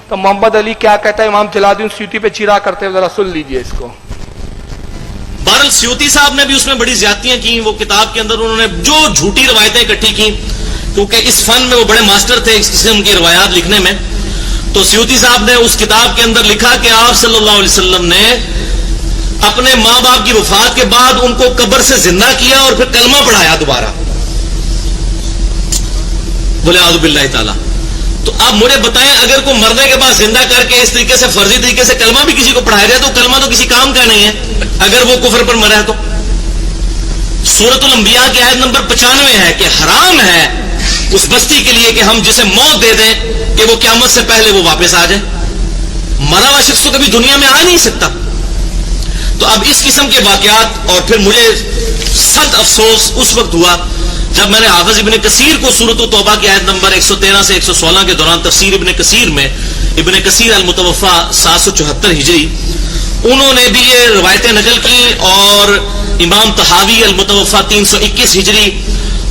تو محمد علی کیا کہتا ہے امام جلالدین سیوطی پہ چیرا کرتے ہوئے، ذرا سن لیجئے اس کو۔ بہرحال سیوطی صاحب نے بھی اس میں بڑی زیادتیاں کی، وہ کتاب کے اندر انہوں نے جو جھوٹی روایتیں اکٹھی کی، کیونکہ اس فن میں وہ بڑے ماسٹر تھے اس قسم کی روایات لکھنے میں، تو سیوطی صاحب نے اس کتاب کے اندر لکھا کہ آپ صلی اللہ علیہ وسلم نے اپنے ماں باپ کی وفات کے بعد ان کو قبر سے زندہ کیا اور پھر کلمہ پڑھایا دوبارہ، بولے اعوذ باللہ تعالی۔ تو آپ مجھے بتائیں، اگر کوئی مرنے کے بعد زندہ کر کے اس طریقے سے فرضی طریقے سے کلمہ بھی کسی کو پڑھایا جائے تو کلمہ تو کسی کام کا نہیں ہے اگر وہ کفر پر مرا ہے تو۔ سورۃ الانبیاء کی آیت نمبر 95 ہے کہ حرام ہے اس بستی کے لیے کہ ہم جسے موت دے دیں کہ وہ قیامت سے پہلے وہ واپس آ جائے، مرا ہوا شخص تو کبھی دنیا میں آ نہیں سکتا۔ تو اب اس قسم کے واقعات، اور پھر مجھے سخت افسوس اس وقت ہوا جب میں نے حافظ ابن کثیر کو سورۃ التوبہ کی آیت نمبر 113 سے 116 کے دوران تفسیر ابن کثیر میں، ابن کثیر المتوفا 774 ہجری، انہوں نے بھی یہ روایتیں نقل کی، اور امام طحاوی المتوفا 321 ہجری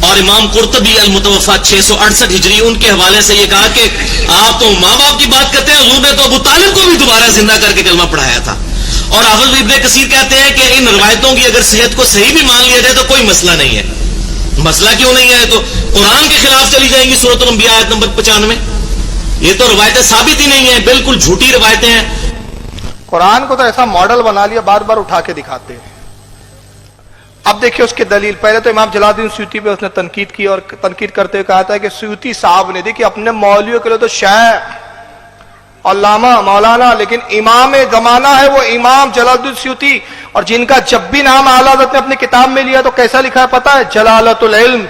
اور امام قرطبی المتوفا 668 ہجری، ان کے حوالے سے یہ کہا کہ آپ تو ماں باپ کی بات کرتے ہیں، حضور نے تو ابو طالب کو بھی دوبارہ زندہ کر کے کلمہ پڑھایا تھا۔ اور حافظ ابن کثیر کہتے ہیں کہ ان روایتوں کی اگر صحت کو صحیح بھی مان لیا جائے تو کوئی مسئلہ نہیں ہے۔ مسئلہ کیوں نہیں ہے؟ تو قرآن کے خلاف چلی جائیں گی سورۃ الانبیاء آیت نمبر 95۔ یہ تو روایتیں ثابت ہی نہیں ہیں، بالکل جھوٹی روایتیں ہیں۔ قرآن کو تو ایسا ماڈل بنا لیا، بار بار اٹھا کے دکھاتے ہیں۔ اب دیکھیں اس کی دلیل۔ پہلے تو امام جلالدین سیوطی پہ اس نے تنقید کی، اور تنقید کرتے ہوئے کہا تھا کہ سیوطی صاحب نے دیکھیں اپنے مولویوں کے لیے تو شیخ علامہ مولانا، لیکن امام زمانہ ہے وہ امام جلالدین سیوطی، اور جن کا جب بھی نام اعلیٰ حضرت نے اپنی کتاب میں لیا تو کیسا لکھا ہے پتہ ہے؟ جلالت العلم،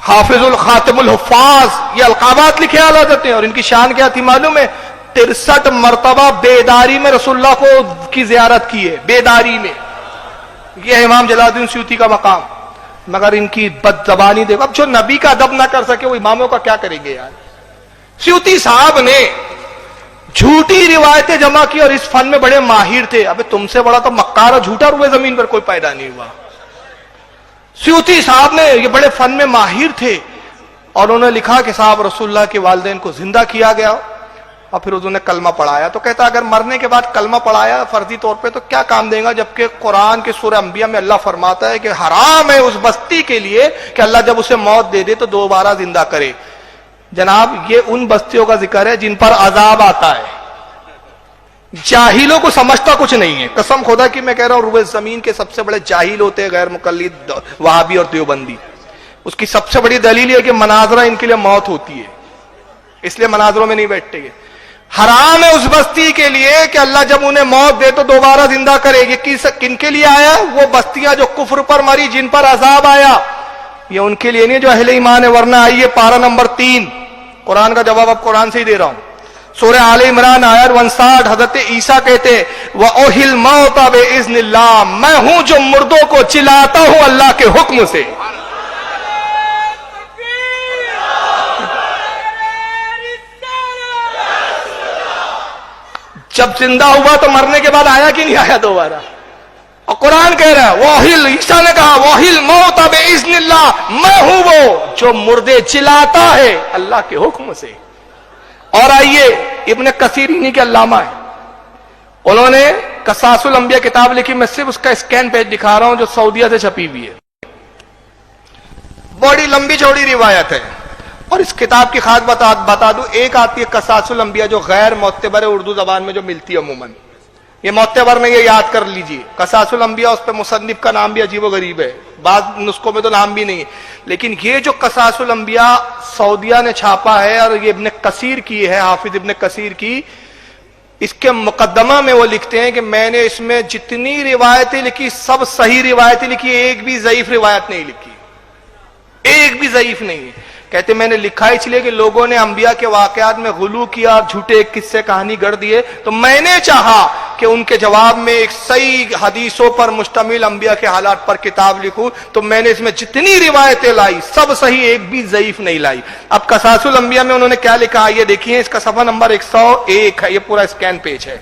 حافظ الخاتم الحفاظ، یہ القابات لکھے اعلیٰ حضرت نے۔ اور ان کی شان کیا تھی معلوم ہے؟ 63 مرتبہ بیداری میں رسول اللہ کو کی زیارت کی ہے، بیداری میں۔ یہ ہے امام جلالدین سیوطی کا مقام۔ مگر ان کی بد زبانی دیکھو، اب جو نبی کا ادب نہ کر سکے وہ اماموں کا کیا کریں گے یار؟ سیوطی صاحب نے جھوٹی روایتیں جمع کی، اور اس فن میں بڑے ماہر تھے۔ ابے تم سے بڑا تو مکار اور جھوٹا روئے زمین پر کوئی پیدا نہیں ہوا۔ سیوطی صاحب نے یہ بڑے فن میں ماہر تھے، اور انہوں نے لکھا کہ صاحب رسول اللہ کے والدین کو زندہ کیا گیا، اور پھر انہوں نے کلمہ پڑھایا۔ تو کہتا اگر مرنے کے بعد کلمہ پڑھایا فرضی طور پہ تو کیا کام دے گا، جبکہ قرآن کے سورہ انبیاء میں اللہ فرماتا ہے کہ حرام ہے اس بستی کے لیے کہ اللہ جب اسے موت دے دے تو دوبارہ زندہ کرے۔ جناب یہ ان بستیوں کا ذکر ہے جن پر عذاب آتا ہے، جاہلوں کو سمجھتا کچھ نہیں ہے۔ قسم خدا کی میں کہہ رہا ہوں، روئے زمین کے سب سے بڑے جاہل ہوتے ہیں غیر مقلد وہابی اور دیوبندی۔ اس کی سب سے بڑی دلیل یہ کہ مناظرہ ان کے لیے موت ہوتی ہے، اس لیے مناظروں میں نہیں بیٹھتے گے۔ حرام ہے اس بستی کے لیے کہ اللہ جب انہیں موت دے تو دوبارہ زندہ کرے۔ یہ کن کے لیے آیا؟ وہ بستیاں جو کفر پر مری، جن پر عذاب آیا، یہ ان کے لیے نہیں جو اہل ایمان ہے۔ ورنہ آئیے پارہ نمبر 3، قرآن کا جواب اب قرآن سے ہی دے رہا ہوں۔ سورہ آل عمران آیت 59، حضرت عیسیٰ کہتے وَأُحْيِي الْمَوْتَ بِإِذْنِ اللَّهِ، میں ہوں جو مردوں کو چلاتا ہوں اللہ کے حکم سے۔ جب زندہ ہوا تو مرنے کے بعد آیا کہ نہیں آیا دوبارہ؟ اور قرآن کہہ رہا ہے وَأُحْيِي، عیسیٰ نے کہا وَأُحْيِي الْمَوْتَ بِإِذْنِ اللَّهِ، میں ہوں وہ جو مردے چلاتا ہے اللہ کے حکم سے۔ اور آئیے ابن کثیر انہی کے علامہ ہیں، انہوں نے قصاص الانبیاء کتاب لکھی، میں صرف اس کا اسکین پیج دکھا رہا ہوں جو سعودیہ سے چھپی ہوئی ہے۔ بڑی لمبی چوڑی روایت ہے، اور اس کتاب کی خاص بتا دوں، ایک آتی ہے قصاص الانبیاء جو غیر معتبر ہے، اردو زبان میں جو ملتی ہے عموماً، یہ معتبر نہیں ہے، یاد کر لیجئے۔ قصاص الانبیاء اس پہ مصنف کا نام بھی عجیب و غریب ہے، بعض نسخوں میں تو نام بھی نہیں ہے، لیکن یہ جو قصاص الانبیاء سعودیہ نے چھاپا ہے، اور یہ ابن کثیر کی ہے، حافظ ابن کثیر کی، اس کے مقدمہ میں وہ لکھتے ہیں کہ میں نے اس میں جتنی روایتیں لکھی سب صحیح روایتیں لکھی، ایک بھی ضعیف روایت نہیں لکھی، ایک بھی ضعیف نہیں ہے۔ کہتے میں نے لکھا اس لیے کہ لوگوں نے انبیاء کے واقعات میں غلو کیا، جھوٹے قصے کہانی گڑھ دیے، تو میں نے چاہا کہ ان کے جواب میں ایک صحیح حدیثوں پر مشتمل انبیاء کے حالات پر کتاب لکھوں، تو میں نے اس میں جتنی روایتیں لائی سب صحیح، ایک بھی ضعیف نہیں لائی۔ اب قصاص الانبیاء میں انہوں نے کیا لکھا یہ دیکھیے، اس کا صفحہ نمبر 101 ہے، یہ پورا اسکین پیج ہے۔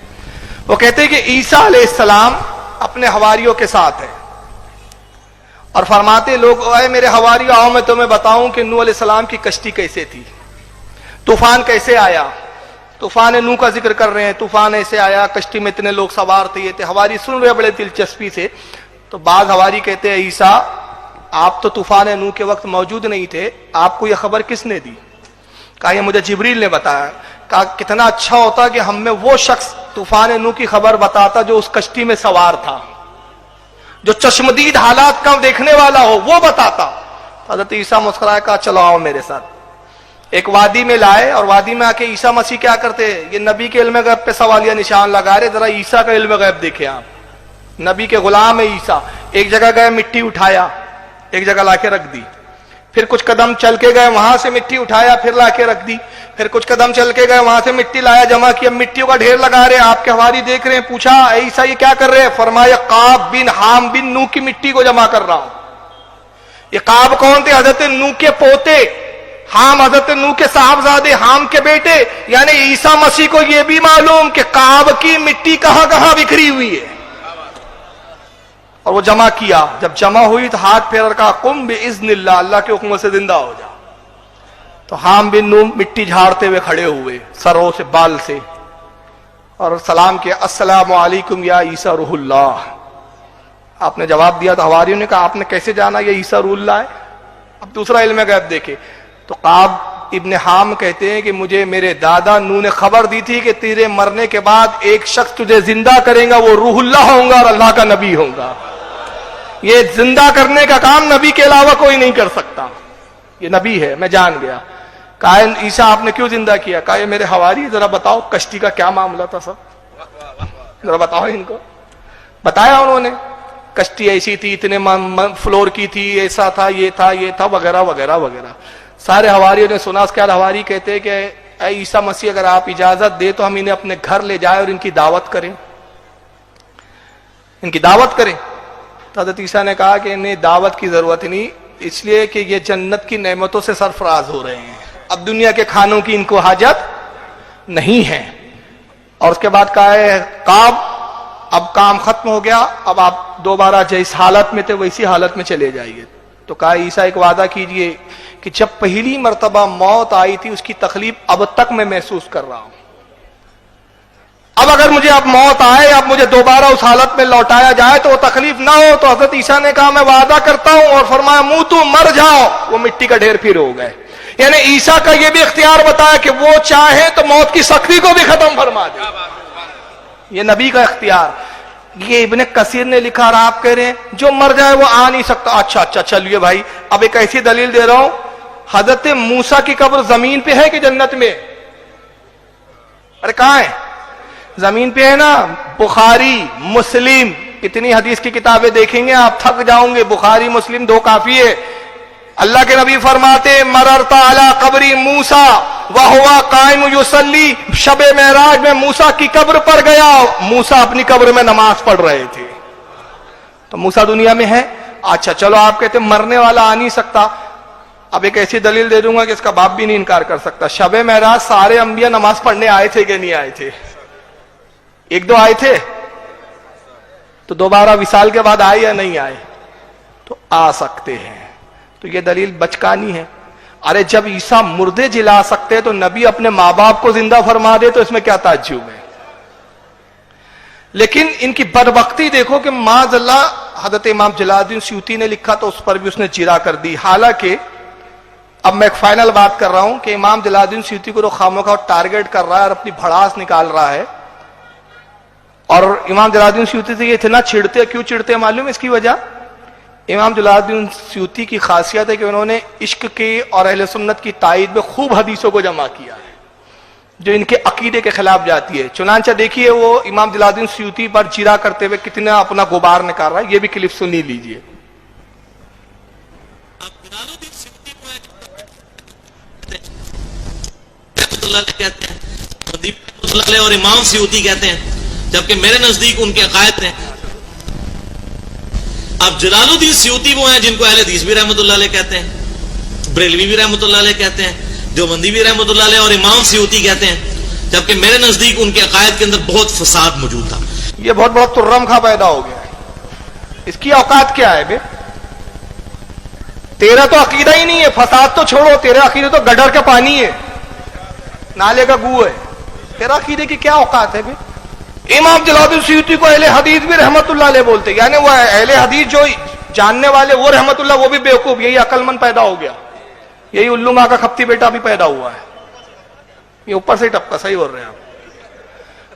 وہ کہتے ہیں کہ عیسیٰ علیہ السلام اپنے حواریوں کے ساتھ ہیں، اور فرماتے لوگ اے میرے حواریوں آؤ میں تمہیں بتاؤں کہ نوح علیہ السلام کی کشتی کیسے تھی۔ तूफान कैसे आया, तूफान नूह का जिक्र कर रहे हैं, तूफान ऐसे आया, कश्ती में इतने लोग सवार थे, ये थे। हवारी सुन रहे बड़े दिलचस्पी से, तो बाज हवारी कहते हैं ईसा आप तो तूफान नूह के वक्त मौजूद नहीं थे, आपको यह खबर किसने दी? कहा ये मुझे जिब्रील ने बताया। कहा कितना अच्छा होता कि हम में वो शख्स तूफान नूह की खबर बताता जो उस कश्ती में सवार था, जो चश्मदीद हालात का देखने वाला हो, वो बताता। हजरत ईसा मुस्कुराए, कहा चलो आओ मेरे साथ। एक वादी में लाए और वादी में आके ईसा मसीह क्या करते हैं, ये नबी के इल्म गैब पे सवालिया निशान लगा रहे, जरा ईसा का इल्म गैब देखे आप। नबी के गुलाम है ईसा। एक जगह गए, मिट्टी उठाया, एक जगह लाके रख दी, फिर कुछ कदम चल के गए, वहां से मिट्टी उठाया, फिर लाके रख दी, फिर कुछ कदम चल के गए, वहां से मिट्टी लाया, जमा किया, मिट्टियों का ढेर लगा रहे। आपके हवारी देख रहे हैं, पूछा ईसा ये क्या कर रहे हैं? फरमाया काब बिन हाम बिन नूह की मिट्टी को जमा कर रहा हूं। ये काब कौन थे? हजरत नूह के पोते, हाम हजरत नूह के साहबजादे, हाम के बेटे। यानी ईसा मसीह को यह भी मालूम कि काब की मिट्टी कहां कहां बिखरी हुई है, और वो जमा किया। जब जमा हुई तो हाथ फेर का कुम बिइज़्निल्लाह, अल्लाह के हुक्म से जिंदा हो जा। तो हाम बिन नूह मिट्टी झाड़ते हुए खड़े हुए, सरों से बाल से, और सलाम किया, अस्सलामु अलैकुम या ईसा रूहुल्लाह। आपने जवाब दिया तो हवारियों ने कहा आपने कैसे जाना ये ईसा रूहुल्लाह है? अब दूसरा इल्म गैब देखे तो काब इब्न हाम कहते हैं कि मुझे मेरे दादा नूह ने खबर दी थी कि तेरे मरने के बाद एक शख्स तुझे जिंदा करेगा, वो रूहुल्लाह होगा और अल्लाह का नबी होगा। ये जिंदा करने का काम नबी के अलावा कोई नहीं कर सकता, ये नबी है, मैं जान गया। कहा ईसा आपने क्यों जिंदा किया? कहा ये मेरे हवारी, जरा बताओ कश्ती का क्या मामला था सब, जरा बताओ इनको। बताया उन्होंने, कश्ती ऐसी थी, इतने फ्लोर की थी, ऐसा था, ये था वगैरह वगैरह वगैरह। सारे हवारियों ने सुना। उसके बाद हवारी कहते हैं कि ईसा मसीह अगर आप इजाजत दे तो हम इन्हें अपने घर ले जाए और इनकी दावत करें, इनकी दावत करें। तो हज़रत ईसा ने कहा कि इन्हें दावत की जरूरत नहीं, इसलिए कि ये जन्नत की नेमतों से सरफराज हो रहे हैं, अब दुनिया के खानों की इनको हाजत नहीं है। और उसके बाद कहा है काब अब काम खत्म हो गया, अब आप दोबारा जिस हालत में थे वैसी हालत में चले जाइए। तो कहा ईसा एक वादा कीजिए कि जब पहली मर्तबा मौत आई थी उसकी तकलीफ अब तक मैं महसूस कर रहा हूं, अब अगर मुझे अब मौत आए, अब मुझे दोबारा उस हालत में लौटाया जाए तो वो तकलीफ ना हो। तो हजरत ईसा ने कहा मैं वादा करता हूं, और फरमाया मुंह तू मर जाओ। वो मिट्टी का ढेर फिर हो गए। यानी ईसा का यह भी इख्तियार बताया कि वो चाहे तो मौत की सख्ती को भी खत्म फरमा दे, ये नबी का इख्तियार। ये इब्ने कसीर ने लिखा और आप कह रहे हैं जो मर जाए वो आ नहीं सकता। अच्छा चलिए भाई, अब एक ऐसी दलील दे रहा हूं, हजरत मूसा की कब्र जमीन पे है कि जन्नत में? अरे कहां है? जमीन पे है ना। बुखारी मुस्लिम, इतनी हदीस की किताबें देखेंगे आप थक जाओगे, बुखारी मुस्लिम दो काफी है। अल्लाह के नबी फरमाते मररता अला कब्री मूसा व हुवा कायम युसल्ली, शबे मेराज में मूसा की कब्र पर गया, मूसा अपनी कब्र में नमाज पढ़ रहे थे। तो मूसा दुनिया में है। अच्छा चलो, आप कहते मरने वाला आ नहीं सकता, अब एक ऐसी दलील दे दूंगा कि इसका बाप भी नहीं इनकार कर सकता। शबे मेराज सारे अंबिया नमाज पढ़ने आए थे कि नहीं आए थे? एक दो आए थे, तो दोबारा विसाल के बाद आए या नहीं आए? तो आ सकते हैं। तो ये दलील बचकानी है। अरे जब ईसा मुर्दे जिला सकते तो नबी अपने माँ बाप को जिंदा फरमा दे तो इसमें क्या ताज्जुब है? लेकिन इनकी बदबख्ती देखो कि माज़अल्लाह, हजरत इमाम जलालुद्दीन सयूती ने लिखा तो उस पर भी उसने जिरा कर दी। हालांकि अब मैं एक फाइनल बात कर रहा हूं कि इमाम जलालुद्दीन सयूती को तो खामोखा टारगेट कर रहा है और अपनी भड़ास निकाल रहा है। और इमाम जलालुद्दीन सयूती से ये इतना चिढ़ते, क्यों चिढ़ते मालूम है इसकी वजह? इमाम जलालुद्दीन सयूती की खासियत है कि उन्होंने इश्क के और अहले सुन्नत की ताईद में खूब हदीसों को जमा किया है जो इनके अकीदे के खिलाफ जाती है। चुनांचा देखिए वो इमाम जलालुद्दीन सयूती पर जिरा करते हुए कितना अपना गुबार निकाल रहा है। ये भी क्लिप सुन ही लीजिए। कहते हैं और इमाम सयूती कहते हैं, जबकि मेरे नजदीक उनके अकायद हैं। अब जलालुद्दीन सयूती वो हैं जिनको अहले हदीस भी रहमतुल्लाह अलैह कहते हैं, बरेलवी भी रहमतुल्लाह अलैह कहते हैं, देवबंदी भी रहमतुल्लाह अलैह, और इमाम सयूती कहते हैं, जबकि मेरे नजदीक उनके अकायद के अंदर बहुत फसाद मौजूद था। ये बहुत बड़ा तुर्रम खा पैदा हो गया है। इसकी औकात क्या है बे? तेरा तो अकीदा ही नहीं है, फसाद तो छोड़ो, तेरे अकीदे तो गडर का पानी है। नाले का गू है, तेरा अकीदे की क्या औकात है भाई? इमाम जलालुद्दीन सयूती को अहले हदीस भी रहमतुल्लाह अलैह बोलते, यानी वो अहले हदीस जो जानने वाले वो रहमतुल्लाह, वो भी बेवकूफ, यही अकलमंद पैदा हो गया, यही उल्लू माँ का खप्ती बेटा भी पैदा हुआ है, ये ऊपर से टपका। सही बोल रहे हैं आप,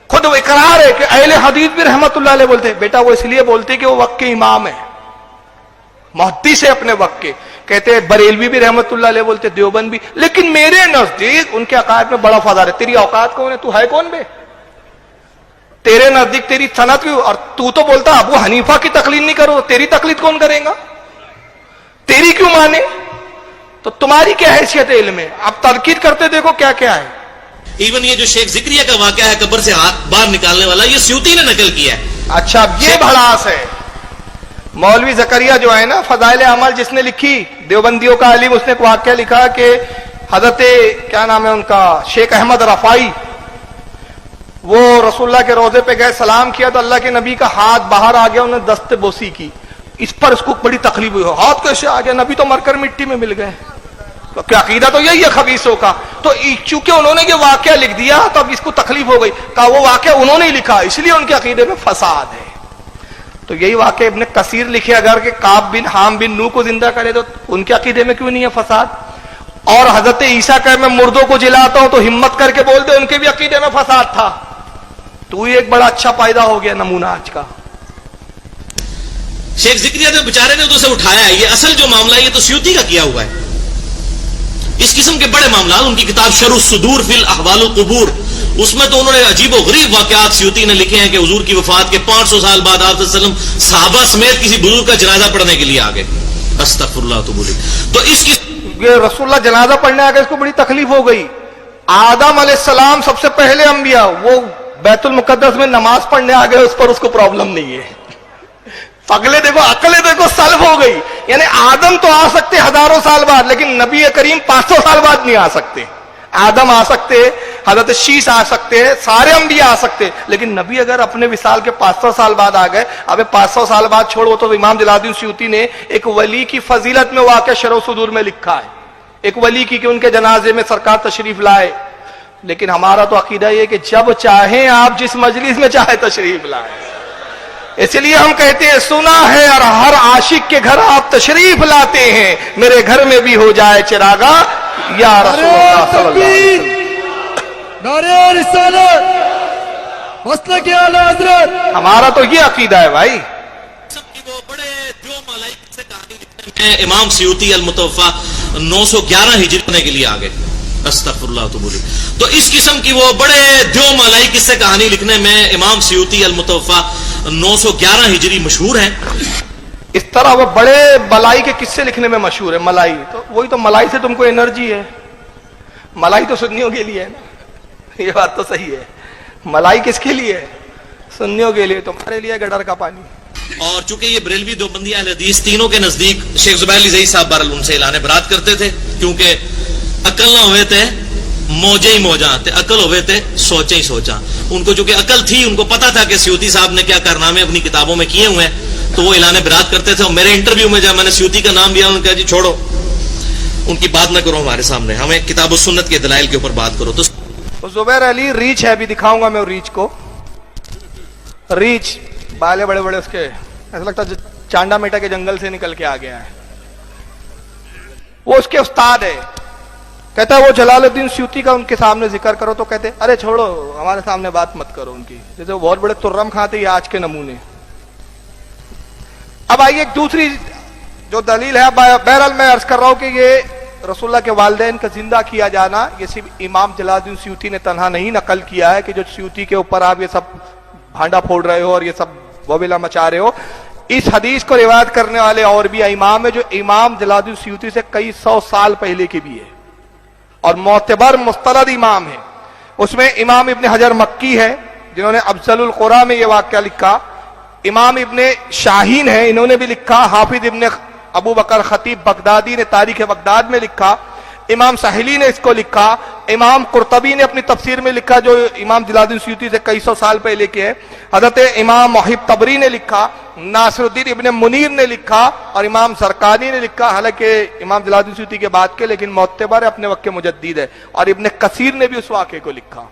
खुद वो इकरार है कि अहले हदीस भी रहमतुल्लाह अलैह बोलते हैं। बेटा वो इसलिए बोलते हैं कि वो वक्त के इमाम है, मुहद्दिस है अपने वक्त के। कहते हैं बरेलवी भी रहमतुल्लाह अलैह बोलते, देवबंद भी, लेकिन मेरे नजदीक उनके अकायद में बड़ा फर्क है। तेरी औकात कौन है? तू है कौन बे? तेरे नजदीक तेरी सनत की, और तू तो बोलता अबू हनीफा की तकलीद नहीं करो, तेरी तकलीद कौन करेगा? तेरी क्यों माने? तो तुम्हारी क्या हैसियत है इल्म में? अब तनकीद करते देखो क्या क्या है। इवन ये जो शेख जिक्रिया का वाकया है कब्र से हाथ बाहर निकालने वाला, ये सयूती ने नकल किया है। अच्छा, ये भड़ास है। मौलवी जकरिया जो है ना, फजाइल अमल जिसने लिखी, देवबंदियों का अलीम, उसने एक वाकया लिखा कि हजरत क्या नाम है उनका, शेख अहमद रफाई, वो रसूलुल्लाह के रोजे पे गए, सलाम किया तो अल्लाह के नबी का हाथ बाहर आ गया, उन्होंने दस्त बोसी की। इस पर उसको बड़ी तकलीफ हुई, हाथ कैसे आ गया? नबी तो मरकर मिट्टी में मिल गए। तो क्या अकीदा तो यही है खबीसों का। तो चूंकि उन्होंने ये वाकया लिख दिया तो अब इसको तकलीफ हो गई, कहा वो वाकया उन्होंने ही लिखा, इसलिए उनके अकीदे में फसाद है। तो यही वाकया इब्ने कसीर लिखे, अगर के काब बिन हाम बिन नू को जिंदा करे तो उनके अकीदे में क्यों नहीं है फसाद? और हजरत ईसा कहे मैं मुर्दों को जिलाता हूं तो हिम्मत करके बोल दे उनके भी अकीदे में फसाद था। तू ही एक बड़ा अच्छा पैदा हो गया नमूना आज का। शेख जिक्रिया ने बेचारे ने तो उसे उठाया है, ये असल जो मामला है ये तो सयूती का किया हुआ है। इस किस्म के बड़े मामला, उनकी किताब शरुस सुदूर फिल अहवालुल कुबूर, उसमें तो उन्होंने अजीबो गरीब वाकयात सयूती ने लिखे हैं कि हुजूर की वफात के 500 साल बाद आप सहाबा समेत किसी बुजुर्ग का जनाजा पढ़ने के लिए आ गए। अस्तगफिरुल्लाह तो बोली। तो इसकी रसूलुल्लाह जनाजा पढ़ने आ गए, इसको बड़ी तकलीफ हो गई। आदम अलैहिस्सलाम सबसे पहले अंबिया, वो बैतुल मुकद्दस में नमाज पढ़ने आ गए, उस पर उसको प्रॉब्लम नहीं है। अगले देखो, अकले देखो, सल्ब हो गई। यानी आदम तो आ सकते हजारों साल बाद, लेकिन नबी करीम 500 साल बाद नहीं आ सकते। आदम आ सकते, हजरत शीश आ सकते हैं, सारे अंबिया आ सकते, लेकिन नबी अगर अपने विसाल के 500 साल बाद आ गए, अब 500 साल बाद छोड़ो। तो इमाम जलालुद्दीन सयूती ने एक वली की फजीलत में वाक़या शरह सुदूर में लिखा है, एक वली की कि उनके जनाजे में सरकार तशरीफ लाए। लेकिन हमारा तो अकीदा ये कि जब चाहें आप जिस मजलिस में चाहे तशरीफ लाए। इसलिए हम कहते हैं सुना है और हर आशिक के घर आप तशरीफ लाते हैं, मेरे घर में भी हो जाए चिरागा या रसूलुल्लाह सल्लल्लाहु अलैहि वसल्लम। नारे रिसालत, मसलक आला हज़रत। हमारा तो ये अकीदा है भाई। वो बड़े जो मलाइक से कहानी लिखते हैं, इमाम सयूती अल-मुतवफ़ा 911 हिजरी होने के लिए आ गए। अस्तगफिरुल्लाह तो बोली। तो इस किस्म की वो बड़े दो मलाई किस्से कहानी लिखने में इमाम सयूती अल-मुतवफ़ा 911 हिजरी मशहूर है। इस तरह वो बड़े मलाई के किस्से लिखने में मशहूर है। मलाई तो वही तो, मलाई से तुमको एनर्जी है, मलाई तो सुन्नियों के लिए है ना, ये बात तो सही है। मलाई किसके लिए है? सुन्नियों के लिए। तुम्हारे लिए गटर का पानी। और चूंकि ये बरेलवी देवबंदी अहले हदीस तीनों के नजदीक शेख ज़ुबैर अली ज़ई साहब बहरहाल उनसे ऐलान बरात करते थे, क्योंकि अकल ना हुए थे मौजे ही मौजा थे, अकल हुए थे सोचे ही सोचा। उनको चूंकि अकल थी, उनको पता था कि सयूती साहब ने क्या कारनामे अपनी किताबों में किए हुए हैं, तो वो ऐलान बरात करते थे। और मेरे इंटरव्यू में जब मैंने सयूती का नाम लिया, उन्होंने कहा जी छोड़ो, उनकी बात ना करो हमारे सामने, हमें किताब और सुन्नत के दलाइल के ऊपर बात करो। तो ज़ुबैर अली रीच है, अभी दिखाऊंगा मैं रीच को। रीच बाले बड़े बड़े उसके, ऐसा लगता है चांडा मेटा के जंगल से निकल के आ गया है। वो उसके उस्ताद है। कहता है वो जलालुद्दीन सयूती का उनके सामने जिक्र करो तो कहते अरे छोड़ो, हमारे सामने बात मत करो उनकी, जैसे वो बहुत बड़े तुर्रम खाते हैं आज के नमूने। अब आइए एक दूसरी जो दलील है, बहरहाल मैं अर्ज कर रहा हूं कि ये रसूलुल्लाह के वालिदैन का जिंदा किया जाना, ये सिर्फ इमाम जलालुद्दीन सयूती ने तन्हा नहीं नकल किया है कि जो सयूती के ऊपर आप ये सब भांडा फोड़ रहे हो और ये सब वबीला मचा रहे हो। इस हदीस को रिवायत करने वाले और भी इमाम है जो इमाम जलालुद्दीन सयूती से कई 100 साल पहले के भी है और मोतबर मुस्तरद इमाम है। उसमें इमाम इब्ने हजर मक्की है जिन्होंने अफजलुल कुरा में यह वाक़या लिखा। इमाम इब्ने शाहीन है, इन्होंने भी लिखा। हाफिज इब्ने अबू बकर खतीब बगदादी ने तारीख बगदाद में लिखा। इमाम साहिली ने इसको लिखा। इमाम कुर्तबी ने अपनी तफसीर में लिखा, जो इमाम जलालुद्दीन सुयूती से कई सौ साल पहले के है, हजरत इमाम मुहिब तबरी ने लिखा, नासिरुद्दीन इब्न मुनीर ने लिखा और इमाम सरकानी ने लिखा, हालांकि इमाम जलालुद्दीन सुयूती के बाद के, लेकिन मोतबर अपने वक्त के मुजद्दिद है, और इब्न कसीर ने भी उस वाक़े को लिखा।